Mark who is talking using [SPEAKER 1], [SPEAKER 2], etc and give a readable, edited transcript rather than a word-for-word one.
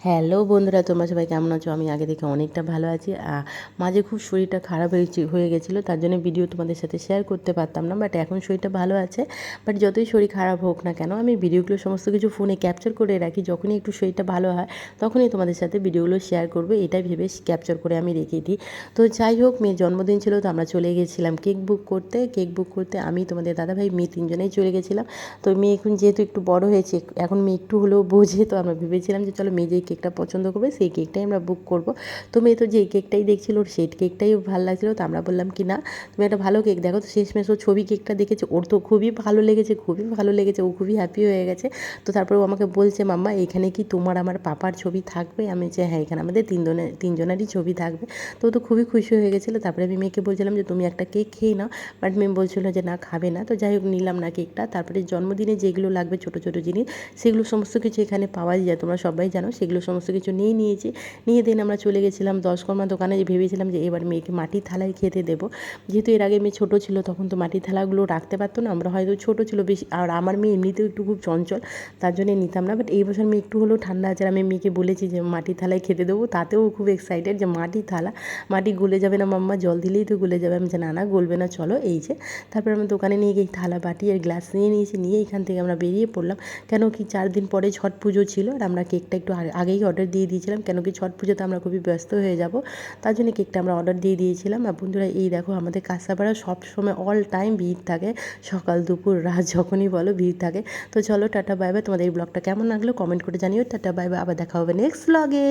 [SPEAKER 1] Hello বন্ধুরা, তোমরা সবাই কেমন আছো? আমি আগে থেকে অনেকটা ভালো আছি। মাঝে খুব শরীরটা খারাপ হয়ে গেছিলো, তার জন্য ভিডিও তোমাদের সাথে শেয়ার করতে পারতাম না। বাট এখন শরীরটা ভালো আছে। বাট যতই শরীর খারাপ হোক না কেন, আমি ভিডিওগুলো সমস্ত কিছু ফোনে ক্যাপচার করে রাখি। যখনই একটু শরীরটা ভালো হয় তখনই তোমাদের সাথে ভিডিওগুলো শেয়ার করবো, এটাই ভেবে ক্যাপচার করে আমি রেখে দিই। তো যাই হোক, মেয়ের জন্মদিন ছিল, তো আমরা চলে গেছিলাম কেক বুক করতে। আমি, তোমাদের দাদাভাই, মেয়ে তিনজনেই চলে গেছিলাম। তো মেয়ে এখন যেহেতু একটু বড় হয়েছে, এখন মেয়ে একটু হলেও বোঝে, তো আমরা ভেবেছিলাম যে চলো মেয়ে যেই কেকটা পছন্দ করবে সেই কেকটাই আমরা বুক করব। তো মেয়ে তো যেই কেকটাই দেখছিল, ওর সেই কেকটাই ভালো লাগছিলো। তো আমরা বললাম কি না, তুমি একটা ভালো কেক দেখো। তো শেষমেশ ও ছবি কেকটা দেখেছে, ওর তো খুবই ভালো লেগেছে, ও খুবই হ্যাপি হয়ে গেছে। তো তারপরে ও আমাকে বলছে, মাম্মা এখানে কি তোমার আমার পাপার ছবি থাকবে? আমি যে হ্যাঁ, এখানে আমাদের তিনজনেরই ছবি থাকবে। তো ও তো খুবই খুশি হয়ে গেছিলো। তারপরে আমি মেয়েকে বলছিলাম যে তুমি একটা কেক খেয়ে নাও, বাট মেয়ে বলছিল যে না, খাবে না। তো যাই হোক, নিলাম না কেকটা। তারপরে জন্মদিনে যেগুলো লাগবে ছোটো ছোটো জিনিস, সেগুলো সমস্ত কিছু এখানে পাওয়া যায়, তোমরা সবাই জানো। সেগুলো সমস্ত কিছু নিয়েছি। দেন আমরা চলে গেছিলাম দশকর্মা দোকানে। ভেবেছিলাম যে এবার মেয়েকে মাটির থালায় খেতে দেবো। যেহেতু এর আগে মেয়ে ছোটো ছিল, তখন তো মাটির থালাগুলো রাখতে পারতো না, আমরা হয়তো ছোটো ছিল বেশি, আর আমার মেয়ে এমনিতেও একটু খুব চঞ্চল, তার জন্য নিতাম না। বাট এই বছর মেয়ে একটু হলেও ঠান্ডা আছে, আমি মেয়েকে বলেছি যে মাটির থালায় খেতে দেবো। তাতেও খুব এক্সাইটেড যে মাটির থালা, মাটি গলে যাবে না মাম্মা, জল দিলেই তো গলে যাবে। আমি যে না না, গলবে না, চলো। এই যে তারপর আমরা দোকানে নিয়ে গিয়ে থালা, বাটি আর গ্লাস নিয়েছি। এখান থেকে আমরা বেরিয়ে পড়লাম। কেন কি 4 দিন পরে ছট পুজো ছিল, আর আমরা কেকটা একটু আগেই অর্ডার দিয়ে দিয়েছিলাম, কেন কি ছট পুজোতে আমরা খুবই ব্যস্ত হয়ে যাব, তার জন্য কেকটা আমরা অর্ডার দিয়ে দিয়েছিলাম। আর বন্ধুরা, এই দেখো আমাদের কাঁসাপাড়া সবসময় অল টাইম ভিড় থাকে, সকাল দুপুর রাত যখনই বলো ভিড় থাকে। তো চলো, টাটা বাই বাই। তোমাদের এই ব্লগটা কেমন লাগলো কমেন্ট করে জানিও। টাটা বাই বাই, আবার দেখা হবে নেক্সট ব্লগে।